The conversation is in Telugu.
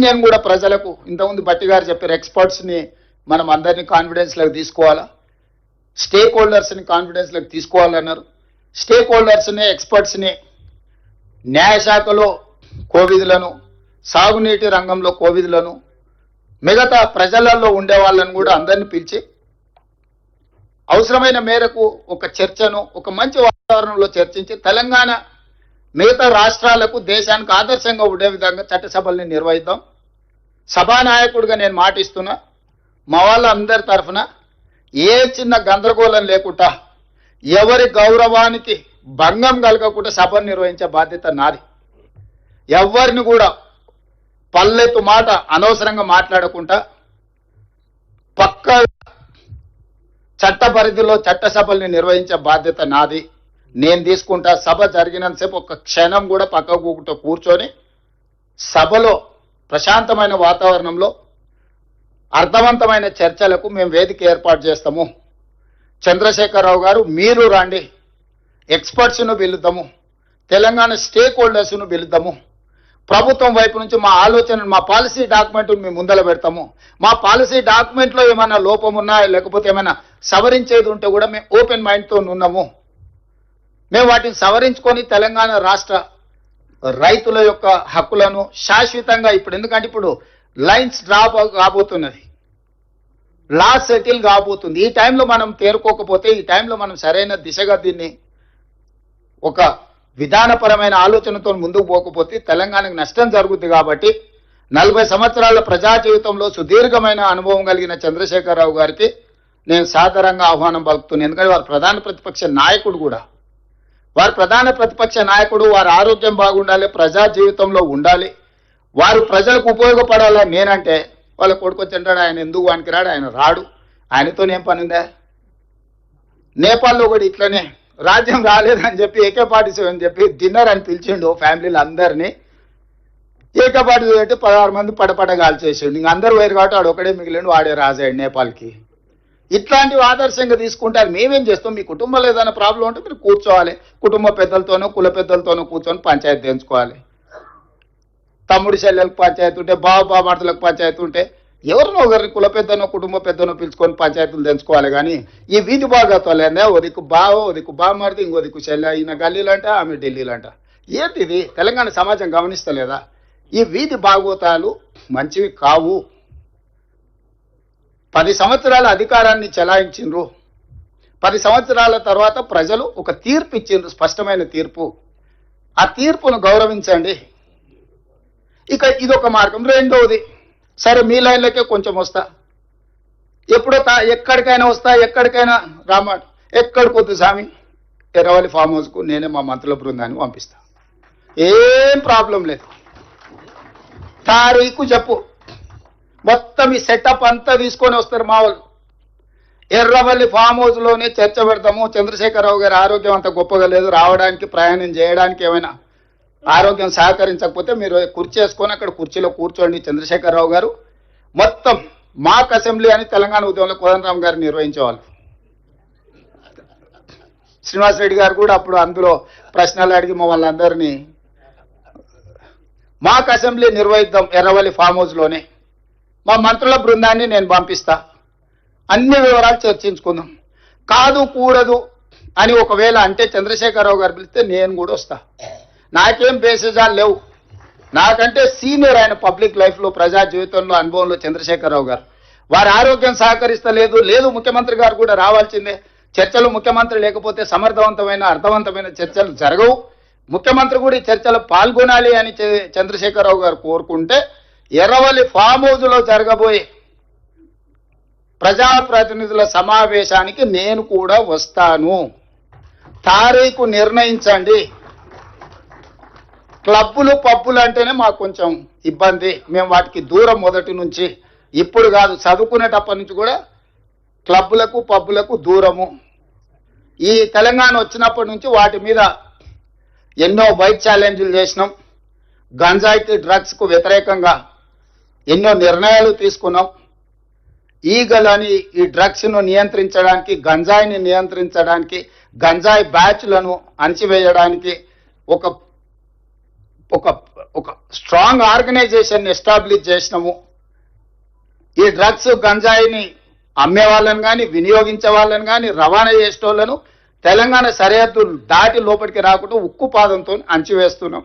నేను కూడా ప్రజలకు ఇంతకుముందు బట్టి గారు చెప్పారు, ఎక్స్పర్ట్స్ని మనం అందరినీ కాన్ఫిడెన్స్లోకి తీసుకోవాలా, స్టేక్ హోల్డర్స్ని కాన్ఫిడెన్స్లోకి తీసుకోవాలన్నారు. స్టేక్ హోల్డర్స్ని, ఎక్స్పర్ట్స్ని, న్యాయశాఖలో కోవిధులను, సాగునీటి రంగంలో కోవిధులను, మిగతా ప్రజలలో ఉండే వాళ్ళని కూడా అందరిని పిలిచి అవసరమైన మేరకు ఒక చర్చను ఒక మంచి వాతావరణంలో చర్చించి తెలంగాణ మిగతా రాష్ట్రాలకు, దేశానికి ఆదర్శంగా ఉండే విధంగా చట్టసభల్ని నిర్వహిద్దాం. సభానాయకుడిగా నేను మాటిస్తున్నా, మా వాళ్ళందరి తరఫున ఏ చిన్న గందరగోళం లేకుండా, ఎవరి గౌరవానికి భంగం కలగకుండా సభను నిర్వహించే బాధ్యత నాది. ఎవరిని కూడా పల్లెత్తు మాట అనవసరంగా మాట్లాడకుండా పక్క చట్ట పరిధిలో చట్టసభల్ని నిర్వహించే బాధ్యత నాది. నేను తీసుకుంటా. సభ జరిగినంతసేపు ఒక్క క్షణం కూడా పక్కకు కూర్చొని సభలో ప్రశాంతమైన వాతావరణంలో అర్థవంతమైన చర్చలకు మేము వేదిక ఏర్పాటు చేస్తాము. చంద్రశేఖరరావు గారు మీరు రండి, ఎక్స్పర్ట్స్ను పిలుద్దాము, తెలంగాణ స్టేక్ హోల్డర్స్ను పిలుద్దాము, ప్రభుత్వం వైపు నుంచి మా ఆలోచన, మా పాలసీ డాక్యుమెంట్ మేము ముందల పెడతాము. మా పాలసీ డాక్యుమెంట్లో ఏమైనా లోపం ఉన్నా లేకపోతే ఏమైనా సవరించేది ఉంటే కూడా మేము ఓపెన్ మైండ్తో ఉన్నాము. మేము వాటిని సవరించుకొని తెలంగాణ రాష్ట్ర రైతుల యొక్క హక్కులను శాశ్వతంగా ఎందుకంటే ఇప్పుడు లైన్స్ డ్రాప్ కాబోతున్నది, లా సెటిల్ కాబోతుంది. ఈ టైంలో మనం తేరుకోకపోతే, ఈ టైంలో మనం సరైన దిశగా దీన్ని ఒక విధానపరమైన ఆలోచనతో ముందుకు పోకపోతే తెలంగాణకు నష్టం జరుగుతుంది. కాబట్టి 40 సంవత్సరాల ప్రజా జీవితంలో సుదీర్ఘమైన అనుభవం కలిగిన చంద్రశేఖరరావు గారికి నేను సాదరంగా ఆహ్వానం పలుకుతున్నాను. ఎందుకంటే వారు ప్రధాన ప్రతిపక్ష నాయకుడు కూడా. వారు ప్రధాన ప్రతిపక్ష నాయకుడు, వారి ఆరోగ్యం బాగుండాలి, ప్రజా జీవితంలో ఉండాలి, వారు ప్రజలకు ఉపయోగపడాలని నేనంటే వాళ్ళ కొడుకు వచ్చంటాడు, ఆయన ఎందుకు వానికి రాడు, ఆయన రాడు, ఆయనతో ఏం పని ఉందా? నేపాల్లో కూడా ఇట్లనే రాజ్యం రాలేదని చెప్పి AK-47 అని చెప్పి డిన్నర్ అని పిలిచిండు ఫ్యామిలీలు అందరినీ. AK-47 అంటే 16 మంది పడపడ కాల్చేసిండు. ఇంక అందరూ వేరు కాబట్టి వాడు ఒకడే మిగిలిండు, వాడే రాజాడు నేపాల్కి. ఇట్లాంటివి ఆదర్శంగా తీసుకుంటారు. మేమేం చేస్తాం, మీ కుటుంబంలో ఏదైనా ప్రాబ్లం ఉంటే మీరు కూర్చోవాలి, కుటుంబ పెద్దలతోనో కుల పెద్దలతోనో కూర్చొని పంచాయతీ తెంచుకోవాలి. తమ్ముడి చెల్లెలకు పంచాయతీ ఉంటే, బావబామర్దులకు పంచాయతీ ఉంటే ఎవరినో ఒకరిని కుల పెద్దనో కుటుంబ పెద్దనో పిలుచుకొని పంచాయతీలు తెంచుకోవాలి. కానీ ఈ వీధి భాగత్వాలనే ఓ దిక్కు బావ, ఓ దిక్కు బామర్ది, ఇంకో దిక్కు చెల్లె, ఈయన గల్లీలంట ఆమె ఢిల్లీలంట. ఏంటిది? తెలంగాణ సమాజం గమనిస్తలేదా? ఈ వీధి భాగవతాలు మంచివి కావు. 10 సంవత్సరాల అధికారాన్ని చెలాయించిండ్రు. 10 సంవత్సరాల తర్వాత ప్రజలు ఒక తీర్పు ఇచ్చిండ్రు, స్పష్టమైన తీర్పు. ఆ తీర్పును గౌరవించండి. ఇక ఇదొక మార్గం. రెండవది, సరే మీ లైన్లకే కొంచెం వస్తా, ఎప్పుడో ఎక్కడికైనా వస్తా, ఎక్కడికైనా రామాట, ఎక్కడికొద్దు స్వామి, ఎర్రవల్లి ఫామ్ హౌస్కు నేనే మా మంత్రుల బృందాన్ని పంపిస్తా, ఏం ప్రాబ్లం లేదు. తారీఖు చెప్పు, మొత్తం ఈ సెటప్ అంతా తీసుకొని వస్తారు మా వాళ్ళు. ఎర్రవల్లి ఫామ్ హౌస్లోనే చర్చ పెడతాము. చంద్రశేఖరరావు గారి ఆరోగ్యం అంత గొప్పగా లేదు, రావడానికి ప్రయాణం చేయడానికి ఏమైనా ఆరోగ్యం సహకరించకపోతే మీరు కుర్చీ వేసుకొని అక్కడ కుర్చీలో కూర్చోండి. చంద్రశేఖరరావు గారు మొత్తం మాక్ అసెంబ్లీ అని తెలంగాణ ఉద్యమంలో కోదండరామ్ గారు నిర్వహించేవాళ్ళు. శ్రీనివాసరెడ్డి గారు కూడా అప్పుడు అందులో ప్రశ్నలు అడిగి మమ్మల్ని అందరినీ మాక్ అసెంబ్లీ నిర్వహిద్దాం ఎర్రవల్లి ఫామ్ హౌస్లోనే, మా మంత్రుల బృందాన్ని నేను పంపిస్తా, అన్ని వివరాలు చర్చించుకుందాం. కాదు కూడదు అని ఒకవేళ అంటే చంద్రశేఖరరావు గారు పిలిస్తే నేను కూడా వస్తా. నాకేం బేసిజాలు లేవు. నాకంటే సీనియర్ ఆయన పబ్లిక్ లైఫ్లో, ప్రజా జీవితంలో, అనుభవంలో చంద్రశేఖరరావు గారు. వారి ఆరోగ్యం సహకరిస్తలేదు, లేదు ముఖ్యమంత్రి గారు కూడా రావాల్సిందే. చర్చలు ముఖ్యమంత్రి లేకపోతే సమర్థవంతమైన అర్థవంతమైన చర్చలు జరగవు. ముఖ్యమంత్రి కూడా ఈ చర్చలు పాల్గొనాలి అని చంద్రశేఖరరావు గారు కోరుకుంటే ఎర్రవల్లి ఫామ్ హౌస్లో జరగబోయే ప్రజాప్రతినిధుల సమావేశానికి నేను కూడా వస్తాను. తారీఖు నిర్ణయించండి. క్లబ్బులు పబ్బులు అంటేనే మాకు కొంచెం ఇబ్బంది, మేము వాటికి దూరం మొదటి నుంచి. ఇప్పుడు కాదు, చదువుకునేటప్పటి నుంచి కూడా క్లబ్బులకు పబ్బులకు దూరము. ఈ తెలంగాణ వచ్చినప్పటి నుంచి వాటి మీద ఎన్నో బైక్ ఛాలెంజ్లు చేసినాం. గంజాయికి, డ్రగ్స్కు వ్యతిరేకంగా ఎన్నో నిర్ణయాలు తీసుకున్నాం. ఈగలని, ఈ డ్రగ్స్ను నియంత్రించడానికి, గంజాయిని నియంత్రించడానికి, గంజాయి బ్యాచ్లను అణచివేయడానికి ఒక ఒక స్ట్రాంగ్ ఆర్గనైజేషన్ ఎస్టాబ్లిష్ చేసినాము. ఈ డ్రగ్స్ గంజాయిని అమ్మే వాళ్ళని కానీ, వినియోగించే వాళ్ళని కానీ, రవాణా చేసే వాళ్ళను తెలంగాణ సరిహద్దులు దాటి లోపలికి రాకుండా ఉక్కు పాదంతో అణచివేస్తున్నాం.